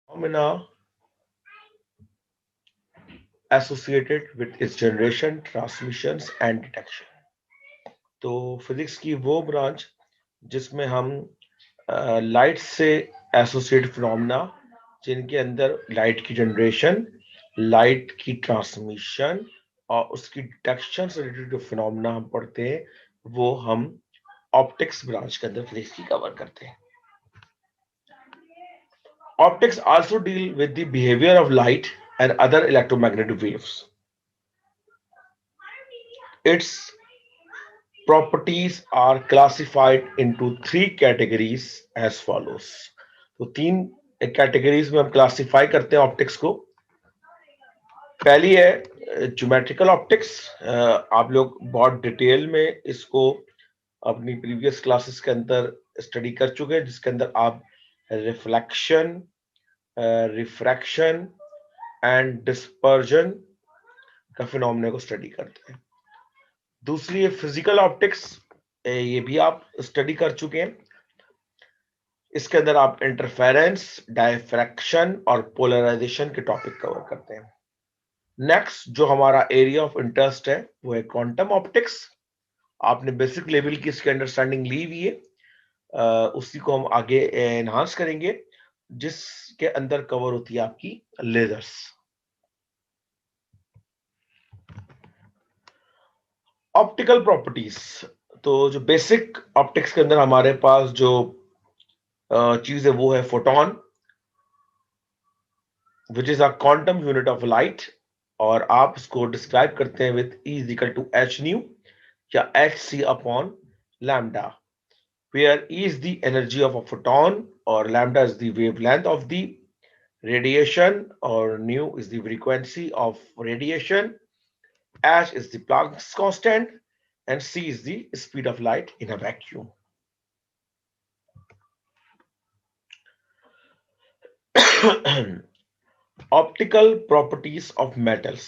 Phenomena associated with its generation, transmissions and detection. तो physics की वो ब्रांच जिसमें हम लाइट से एसोसिएट फिनोमेना, जिनके अंदर लाइट की जनरेशन, लाइट की ट्रांसमिशन और उसकी डिटेक्शन से रिलेटेड जो फिनोमेना हम पढ़ते हैं, वो हम ऑप्टिक्स ब्रांच के अंदर फिजिक्स की कवर करते हैं. Optics also deal with the behavior of light and other electromagnetic waves. Its properties are classified into three categories as follows. तो तीन कैटेगरीज में हम क्लासिफाई करते हैं ऑप्टिक्स को. पहली है ज्योमेट्रिकल ऑप्टिक्स. आप लोग बहुत डिटेल में इसको अपनी प्रीवियस क्लासेस के अंदर स्टडी कर चुके हैं, जिसके अंदर आप रिफ्लेक्शन, रिफ्रैक्शन एंड डिस्पर्जन का फिनोमेना को स्टडी करते हैं. दूसरी है फिजिकल ऑप्टिक्स. ये भी आप स्टडी कर चुके हैं. इसके अंदर आप इंटरफेरेंस, डायफ्रैक्शन और पोलराइजेशन के टॉपिक कवर करते हैं. नेक्स्ट जो हमारा एरिया ऑफ इंटरेस्ट है वो है क्वांटम ऑप्टिक्स. आपने बेसिक लेवल की इसकी अंडरस्टैंडिंग ली हुई है, उसी को हम आगे एनहांस करेंगे, जिसके अंदर कवर होती है आपकी लेजर्स. Optical properties. तो जो बेसिक ऑप्टिक्स के अंदर हमारे पास जो चीज है वो है photon, which is a quantum unit of light, और आप इसको डिस्क्राइब करते हैं with E is equal to H nu या H C upon lambda, where E is the energy of a photon or lambda is the wavelength of the radiation or nu is the frequency of radiation, h is the Planck's constant and c is the speed of light in a vacuum. Optical properties of metals.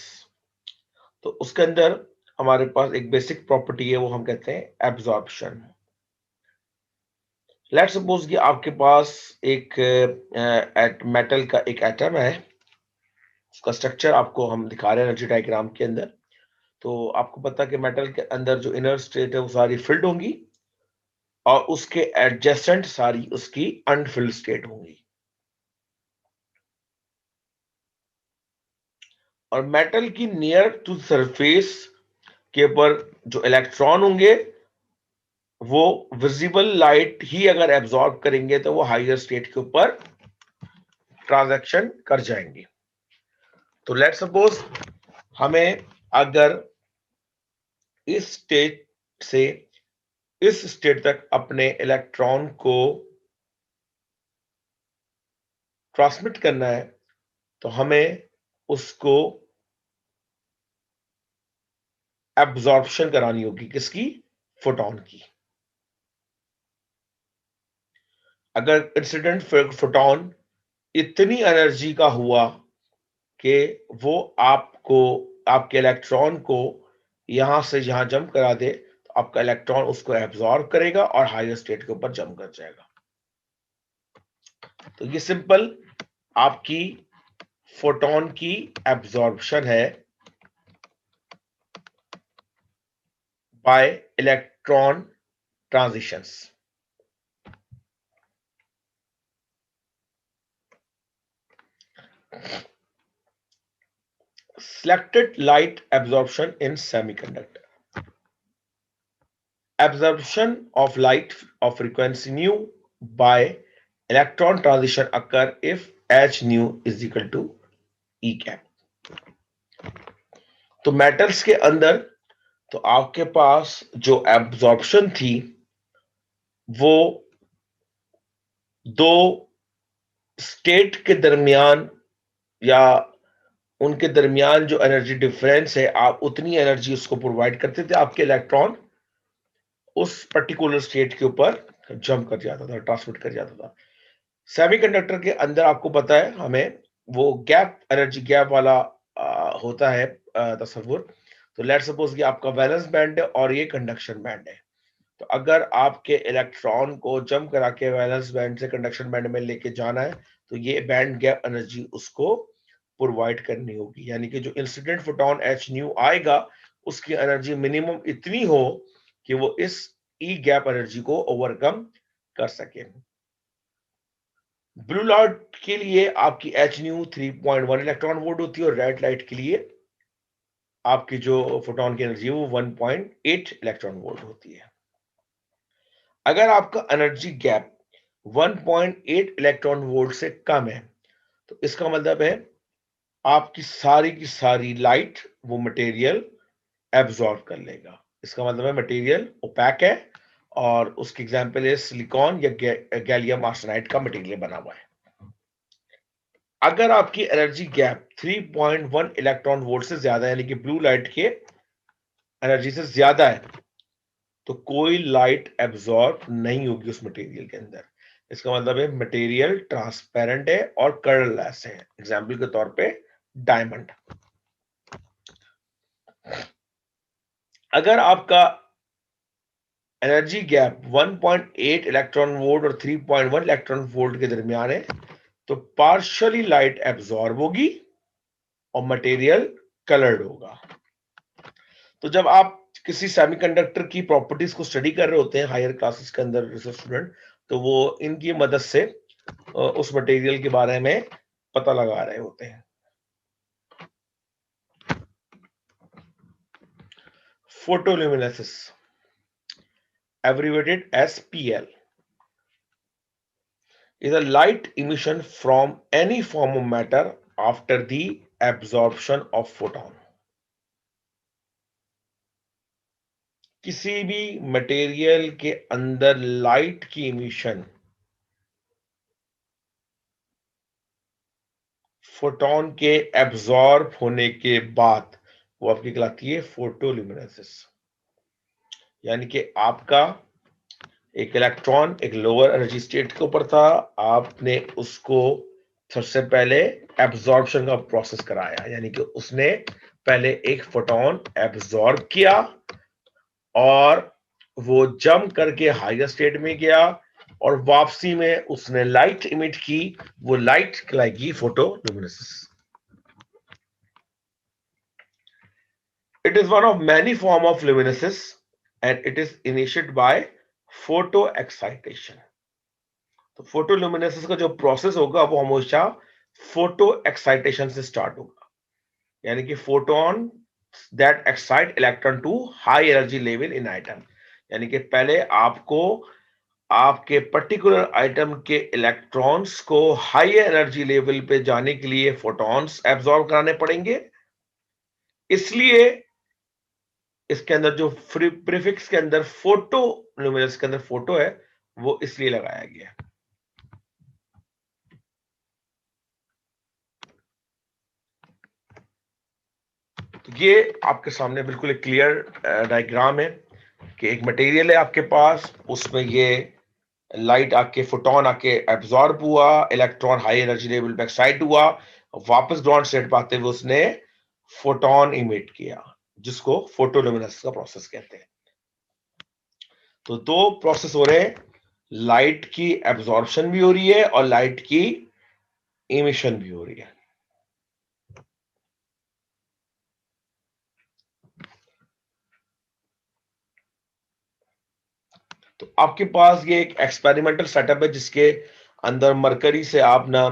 तो उसके अंदर हमारे पास एक basic property है, वो हम कहते हैं एब्जॉर्प्शन. लेट्स सपोज कि आपके पास एक मेटल का एक एटम है. उसका स्ट्रक्चर आपको हम दिखा रहे हैं एनर्जी डायग्राम के अंदर. तो आपको पता है कि मेटल के अंदर जो इनर स्टेट है वो सारी फिल्ड होंगी और उसके एडजेसेंट सारी उसकी अनफिल्ड स्टेट होंगी. और मेटल की नियर टू सरफेस के ऊपर जो इलेक्ट्रॉन होंगे वो विजिबल लाइट ही अगर एब्जॉर्ब करेंगे तो वो हायर स्टेट के ऊपर ट्रांजैक्शन कर जाएंगे. तो लेट्स सपोज हमें अगर इस स्टेट से इस स्टेट तक अपने इलेक्ट्रॉन को ट्रांसमिट करना है, तो हमें उसको एब्जॉर्प्शन करानी होगी. किसकी? फोटोन की. अगर इंसिडेंट फोटोन इतनी एनर्जी का हुआ कि वो आपको आपके इलेक्ट्रॉन को यहां से यहां जंप करा दे, तो आपका इलेक्ट्रॉन उसको एब्जॉर्ब करेगा और हायर स्टेट के ऊपर जंप कर जाएगा. तो ये सिंपल आपकी फोटोन की एब्जॉर्प्शन है bye electron transitions. Selected light absorption in semiconductor. Absorption of light of frequency nu by electron transition occur if h nu is equal to E cap. तो मेटल्स के अंदर तो आपके पास जो एब्जॉर्प्शन थी वो दो स्टेट के दरमियान या उनके दरमियान जो एनर्जी डिफरेंस है, आप उतनी एनर्जी उसको प्रोवाइड करते थे, आपके इलेक्ट्रॉन उस पर्टिकुलर स्टेट के ऊपर जंप कर जाता था, ट्रांसमिट कर जाता था. सेमीकंडक्टर के अंदर आपको पता है हमें वो गैप, एनर्जी गैप वाला होता है तस्वुर. तो लेट्स सपोज कि आपका वैलेंस बैंड है और ये कंडक्शन बैंड है. तो अगर आपके इलेक्ट्रॉन को जंप करा के वैलेंस बैंड से कंडक्शन बैंड में लेके जाना है तो ये बैंड गैप एनर्जी उसको प्रोवाइड करनी होगी, यानी कि जो इंसिडेंट फोटोन एच न्यू आएगा उसकी एनर्जी मिनिमम इतनी हो कि वो इस ई गैप एनर्जी को ओवरकम कर सके। ब्लू लाइट के लिए आपकी एच न्यू 3.1 इलेक्ट्रॉन वोल्ट होती है और रेड लाइट के लिए आपकी जो फोटोन की एनर्जी है वो 1.8 इलेक्ट्रॉन वोल्ट होती है। अगर आपका एनर्जी गैप 1.8 इलेक्ट्रॉन वोल्ट से कम है तो इसका मतलब है आपकी सारी की सारी लाइट वो मटेरियल एब्जॉर्ब कर लेगा। इसका मतलब है मटेरियल ओपैक है और उसकी एग्जांपल है सिलिकॉन या गैलियम आर्सेनाइड का मटेरियल बना हुआ है। अगर आपकी एनर्जी गैप 3.1 इलेक्ट्रॉन वोल्ट से ज्यादा है, यानी कि ब्लू लाइट के एनर्जी से ज्यादा है, तो कोई लाइट एब्जॉर्ब नहीं होगी उस मटेरियल के अंदर। इसका मतलब है मटेरियल ट्रांसपेरेंट है और कलरलेस है। एग्जांपल के तौर पे डायमंड। अगर आपका एनर्जी गैप 1.8 इलेक्ट्रॉन वोल्ट और 3.1 इलेक्ट्रॉन वोल्ट के दरमियान है तो पार्शियली लाइट एब्जॉर्ब होगी और मटेरियल कलर्ड होगा। तो जब आप किसी सेमीकंडक्टर की प्रॉपर्टीज को स्टडी कर रहे होते हैं हायर क्लासेस के अंदर रिसर्च स्टूडेंट, तो वो इनकी मदद से उस मटेरियल के बारे में पता लगा रहे होते हैं। फोटोल्यूमिनेसिस abbreviated as PL is a light emission from any form of matter after the absorption of photon। किसी भी मटेरियल के अंदर लाइट की इमिशन फोटोन के एब्जॉर्ब होने के बाद वो आपकी कहलाती है फोटोल्यूमिनेसिस। यानी कि आपका एक इलेक्ट्रॉन एक लोअर एनर्जी स्टेट के ऊपर था, आपने उसको सबसे पहले एब्जॉर्प्शन का प्रोसेस कराया, यानी कि उसने पहले एक फोटोन एब्जॉर्ब किया और वो जंप करके हायर स्टेट में गया और वापसी में उसने लाइट इमिट की। वो लाइट कहलाएगी फोटोल्यूमिनेसिस। It is one of many form of luminescence and it is initiated by photo excitation। तो फोटोल्यूमिनेसिस का जो प्रोसेस होगा वो हमेशा फोटो एक्साइटेशन से स्टार्ट होगा, यानी कि photon that excite electron to high energy level in atom. यानी कि पहले आपको आपके पर्टिकुलर आइटम के इलेक्ट्रॉन्स को हाई एनर्जी लेवल पे जाने के लिए फोटॉन्स एब्जॉर्ब कराने पड़ेंगे। इसलिए इसके अंदर जो प्रीफिक्स के अंदर फोटो ल्यूमिनेस के अंदर फोटो है वो इसलिए लगाया गया है। तो ये आपके सामने बिल्कुल एक क्लियर डायग्राम है कि एक मटेरियल है आपके पास, उसमें ये लाइट आके फोटोन आके एब्जॉर्ब हुआ, इलेक्ट्रॉन हाई एनर्जी लेवल पे एक्साइट हुआ, वापस ग्राउंड स्टेट पे आते हुए उसने फोटोन इमिट किया, जिसको फोटोल्यूमिनेसिस का प्रोसेस कहते हैं। तो दो प्रोसेस हो रहे हैं, लाइट की एब्जॉर्प्शन भी हो रही है और लाइट की इमिशन भी हो रही है। तो आपके पास ये एक एक्सपेरिमेंटल सेटअप है जिसके अंदर मरकरी से आप ना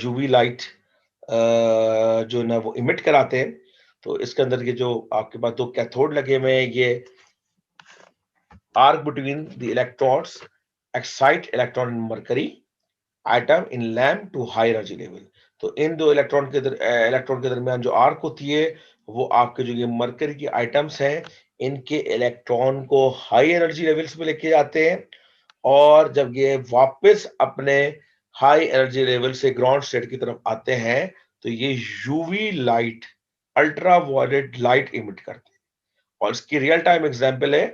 यूवी लाइट जो ना वो इमिट कराते हैं। तो इसके अंदर ये जो आपके पास दो कैथोड लगे हुए हैं, ये arc between the electrons excite electron in mercury atom in lamp to high energy level. तो इन दो इलेक्ट्रॉन के दरमियान जो आर्क होती है वो आपके जो ये मरकरी की आइटम्स हैं इनके इलेक्ट्रॉन को हाई एनर्जी लेवल्स पे लेके जाते हैं और जब ये वापस अपने हाई एनर्जी लेवल से ग्राउंड स्टेट की तरफ आते हैं तो ये UV light ultraviolet light emit करते हैं। और इसकी रियल टाइम एग्जांपल है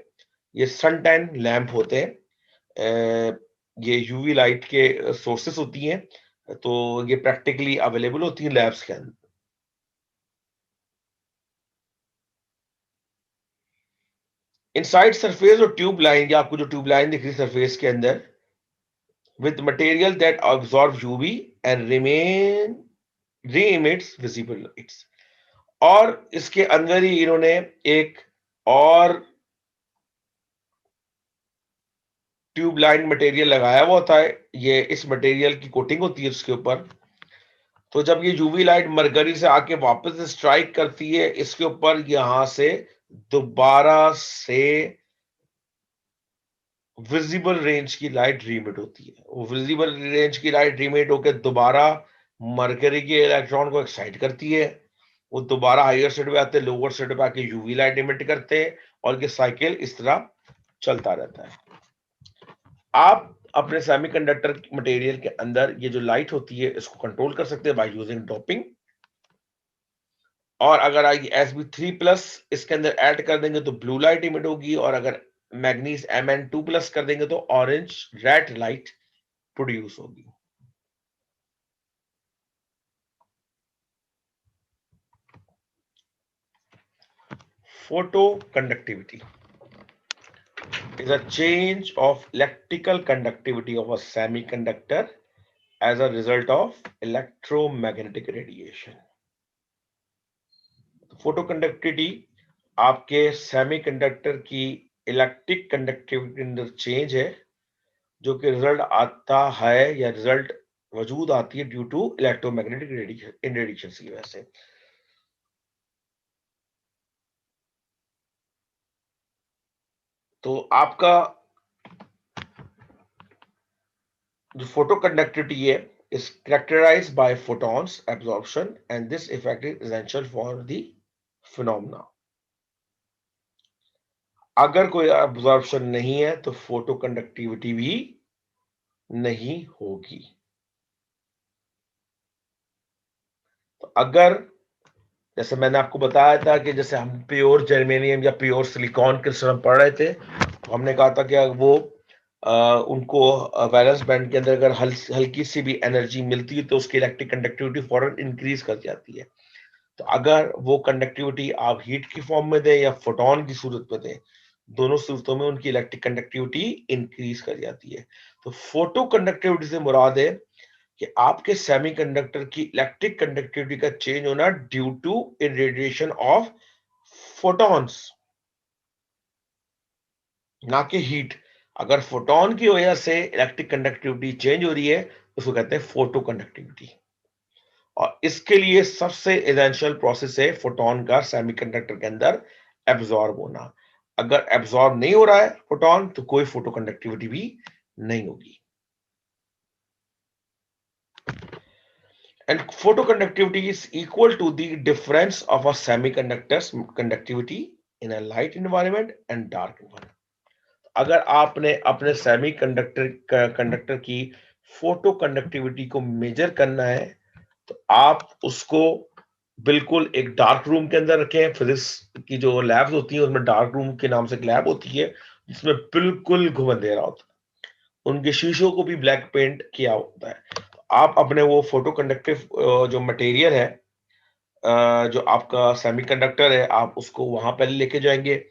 ये सन टैन लैंप होते हैं। ये यूवी लाइट के सोर्सेस होती हैं, तो ये प्रैक्टिकली अवेलेबल होती हैं लैब्स के अंदर। इनसाइड सरफेस और ट्यूब लाइन, या आपको जो ट्यूब लाइन दिख रही है सरफेस के अंदर, with material that absorb UV and remain re-emits visible lights। और इसके अंदर ही इन्होंने एक और ट्यूब लाइन मटेरियल लगाया हुआ होता है, ये इस मटेरियल की कोटिंग होती है उसके ऊपर। तो जब ये यूवी लाइट मरकरी से आके वापस स्ट्राइक करती है इसके ऊपर, यहां से दोबारा से विजिबल रेंज की लाइट रीमिट होती है। वो विजिबल रेंज की लाइट रीमिट होकर दोबारा मरकरी के इलेक्ट्रॉन को एक्साइट करती है, वो दोबारा हायर स्टेट पे आते हैं, लोअर स्टेट पे आके यूवी लाइट इमिट करते हैं, और ये साइकिल इस तरह चलता रहता है। आप अपने सेमीकंडक्टर मटेरियल के अंदर ये जो लाइट होती है इसको कंट्रोल कर सकते हैं बाय यूजिंग डोपिंग। और अगर Sb3+ इसके अंदर ऐड कर देंगे तो ब्लू लाइट इमिट होगी, और अगर मैग्नीज Mn2+ कर देंगे तो ऑरेंज रेड लाइट प्रोड्यूस होगी। Photo conductivity is a change of electrical conductivity of a semiconductor as a result of electromagnetic radiation। Photo conductivity आपके सेमीकंडक्टर की इलेक्ट्रिक कंडक्टिविटी के अंदर चेंज है, जो कि रिजल्ट आता है या रिजल्ट वजूद आती है ड्यू टू इलेक्ट्रोमैग्नेटिक रेडिएशन की वजह से। तो आपका जो फोटो कंडक्टिविटी है is characterized by photons absorption, and this effect is essential for the phenomena। अगर कोई absorption नहीं है तो फोटो कंडक्टिविटी भी नहीं होगी। तो अगर, जैसे मैंने आपको बताया था कि जैसे हम प्योर जर्मेनियम या प्योर सिलिकॉन क्रिस्टल हम पढ़ रहे थे, तो हमने कहा था कि वो उनको वैलेंस बैंड के अंदर अगर हल्की सी भी एनर्जी मिलती है तो उसकी इलेक्ट्रिक कंडक्टिविटी फौरन इंक्रीज कर जाती है। तो अगर वो कंडक्टिविटी आप हीट की फॉर्म में दें या फोटोन की सूरत में दें, दोनों सूरतों में उनकी इलेक्ट्रिक कंडक्टिविटी इंक्रीज कर जाती है। तो फोटो कंडक्टिविटी से मुराद है कि आपके सेमीकंडक्टर की इलेक्ट्रिक कंडक्टिविटी का चेंज होना due to irradiation of photons, ना कि हीट। अगर फोटोन की वजह से इलेक्ट्रिक कंडक्टिविटी चेंज हो रही है उसको कहते हैं फोटो कंडक्टिविटी। और इसके लिए सबसे एसेंशियल प्रोसेस है फोटोन का सेमीकंडक्टर के अंदर एब्जॉर्ब होना। अगर एब्जॉर्ब नहीं हो रहा है फोटोन तो कोई फोटो कंडक्टिविटी भी नहीं होगी। And photoconductivity is equal to the difference of a semiconductor's conductivity in a light environment and dark environment। अगर आपने अपने कंडक्टर की फोटो कंडक्टिविटी को मेजर करना है तो आप उसको बिल्कुल एक डार्क रूम के अंदर रखें। फिजिक्स की जो लैब्स होती हैं उसमें डार्क रूम के नाम से एक लैब होती है जिसमें बिल्कुल घुम अंधेरा होता है, उनके शीशों को भी ब्लैक पेंट किया होता है। आप अपने वो फोटो कंडक्टिव जो मटेरियल है, जो आपका सेमीकंडक्टर है, आप उसको वहां पहले लेके जाएंगे,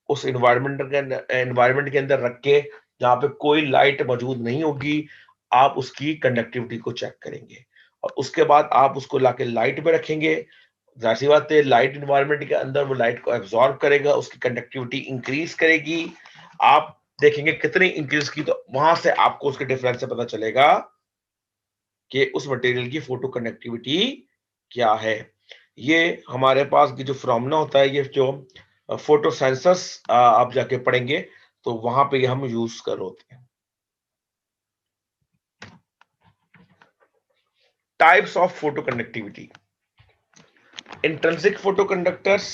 उस एनवायरनमेंट के अंदर रख के जहां पे कोई लाइट मौजूद नहीं होगी, आप उसकी कंडक्टिविटी को चेक करेंगे और उसके बाद आप उसको लाके लाइट में रखेंगे। जाहिर सी बात है लाइट एनवायरनमेंट के अंदर वो लाइट को एब्जॉर्ब करेगा, उसकी कंडक्टिविटी इंक्रीज करेगी। आप देखेंगे कितनी इंक्रीज की, तो वहां से आपको उसके डिफरेंस से पता चलेगा कि उस मटेरियल की फोटो कंडक्टिविटी क्या है। ये हमारे पास की जो फिनोमेना होता है, ये जो फोटो सेंसर्स आप जाके पढ़ेंगे तो वहां पे हम यूज कर होते हैं। Types of photoconductivity, intrinsic photoconductors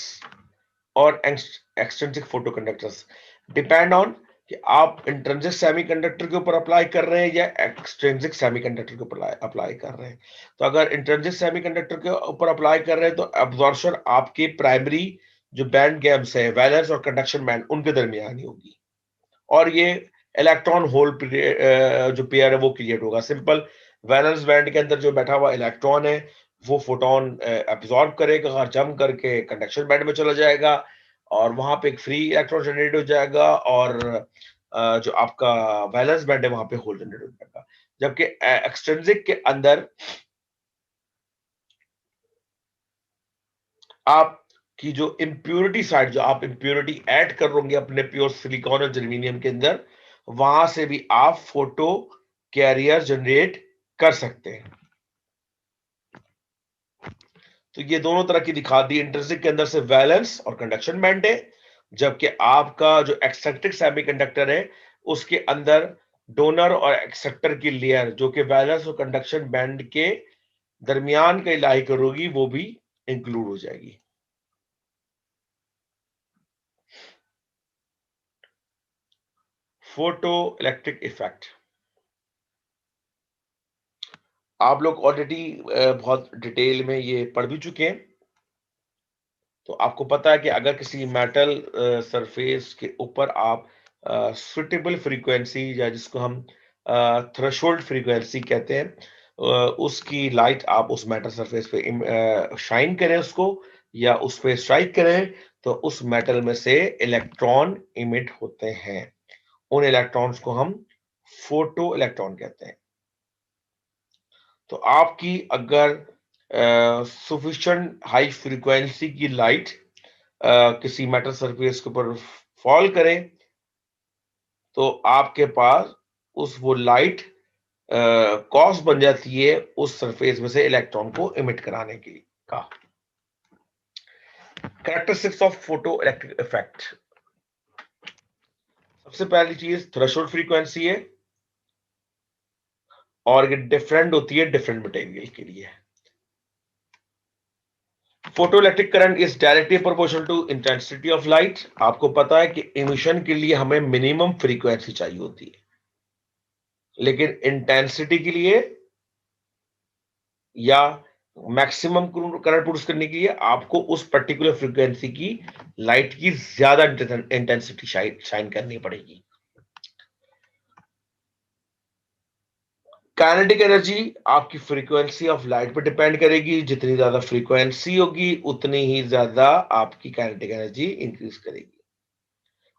और extrinsic photoconductors. Depend on कि आप इंट्रिंसिक सेमीकंडक्टर के ऊपर अप्लाई कर रहे हैं या एक्सट्रिंसिक सेमीकंडक्टर के ऊपर अप्लाई कर रहे हैं। तो अगर इंट्रिंसिक सेमीकंडक्टर के ऊपर अप्लाई कर रहे हैं तो एब्जॉर्प्शन आपके प्राइमरी जो बैंड गैप्स है, वैलेंस और कंडक्शन बैंड, उनके दरमियान ही होगी और ये इलेक्ट्रॉन होल जो पेयर है वो क्रिएट होगा। सिंपल, वैलेंस बैंड के अंदर जो बैठा हुआ इलेक्ट्रॉन है वो फोटोन एब्जॉर्ब करेगा और जम करके कंडक्शन बैंड में चला जाएगा। और वहां पे एक फ्री इलेक्ट्रॉन जनरेट हो जाएगा और जो आपका वैलेंस बैंड है वहां पे होल जनरेट हो जाएगा। जबकि एक्सट्रिंसिक के अंदर आपकी जो इम्प्योरिटी साइड, जो आप इम्प्योरिटी ऐड कर रोगे अपने प्योर सिलिकॉन और जर्मेनियम के अंदर, वहां से भी आप फोटो कैरियर जनरेट कर सकते हैं। तो ये दोनों तरह की दिखा दी। इंट्रिंसिक के अंदर से वैलेंस और कंडक्शन बैंड है, जबकि आपका जो एक्सेप्टिक सेमीकंडक्टर है उसके अंदर डोनर और एक्सेप्टर की लेयर जो कि वैलेंस और कंडक्शन बैंड के दरमियान कहीं लाई करोगी वो भी इंक्लूड हो जाएगी। फोटो इलेक्ट्रिक इफेक्ट आप लोग ऑलरेडी बहुत डिटेल में ये पढ़ भी चुके हैं। तो आपको पता है कि अगर किसी मेटल सरफेस के ऊपर आप सुटेबल फ्रीक्वेंसी या जिसको हम थ्रेशोल्ड फ्रीक्वेंसी कहते हैं, उसकी लाइट आप उस मेटल सरफेस पे शाइन करें उसको या उस पे स्ट्राइक करें, तो उस मेटल में से इलेक्ट्रॉन इमिट होते हैं। उन इलेक्ट्रॉन्स को हम फोटो इलेक्ट्रॉन कहते हैं। तो आपकी अगर सफिशिएंट हाई फ्रीक्वेंसी की लाइट किसी मेटल सरफेस के ऊपर फॉल करे तो आपके पास उस वो लाइट कॉज बन जाती है उस सरफेस में से इलेक्ट्रॉन को इमिट कराने की का। Characteristics of photo electric effect, सबसे पहली चीज थ्रेशोल्ड फ्रीक्वेंसी है और ये डिफरेंट होती है डिफरेंट मटेरियल के लिए। Photoelectric current is directly proportional to intensity of light. आपको पता है कि इमिशन के लिए हमें मिनिमम फ्रीक्वेंसी चाहिए होती है, लेकिन इंटेंसिटी के लिए या मैक्सिमम करंट प्रोड्यूस करने के लिए आपको उस पर्टिकुलर फ्रीक्वेंसी की लाइट की ज्यादा इंटेंसिटी शाइन करनी पड़ेगी। काइनेटिक एनर्जी आपकी फ्रीक्वेंसी ऑफ लाइट पर डिपेंड करेगी। जितनी ज्यादा फ्रीक्वेंसी होगी उतनी ही ज्यादा आपकी काइनेटिक एनर्जी इंक्रीज करेगी।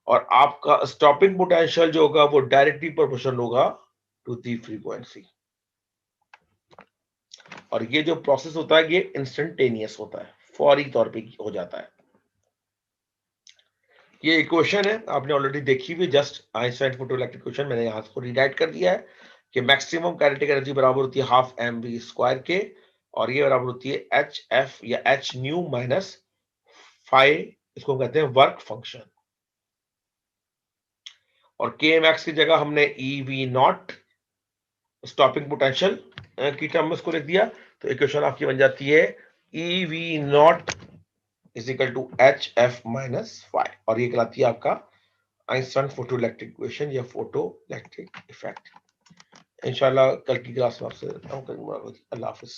और आपका स्टॉपिंग पोटेंशियल जो होगा वो डायरेक्टली प्रोपोर्शनल होगा टू दी फ्रीक्वेंसी। और ये जो प्रोसेस होता है ये इंस्टेंटेनियस होता है, फौरी तौर पे हो जाता है। ये इक्वेशन है आपने ऑलरेडी देखी हुई, जस्ट आइंस्टाइन फोटोइलेक्ट्रिक इक्वेशन मैंने यहां को रीराइट कर दिया है कि मैक्सिमम काइनेटिक एनर्जी बराबर होती है हाफ एम वी स्क्वायर के, और ये बराबर होती है एच एफ या एच न्यू माइनस फाइव, इसको कहते हैं वर्क फंक्शन। और के मैक्स की जगह हमने ई वी नॉट स्टॉपिंग पोटेंशियल की टर्म में उसको लिख दिया, तो इक्वेशन आपकी बन जाती है E V naught is equal to H F minus phi, और ये कहलाती है आपका आइंस्टाइन फोटो इलेक्ट्रिक इक्वेशन या फोटो इलेक्ट्रिक इफेक्ट। इंशाल्लाह कल की क्लास में आपसे अल्लाह हाफिज।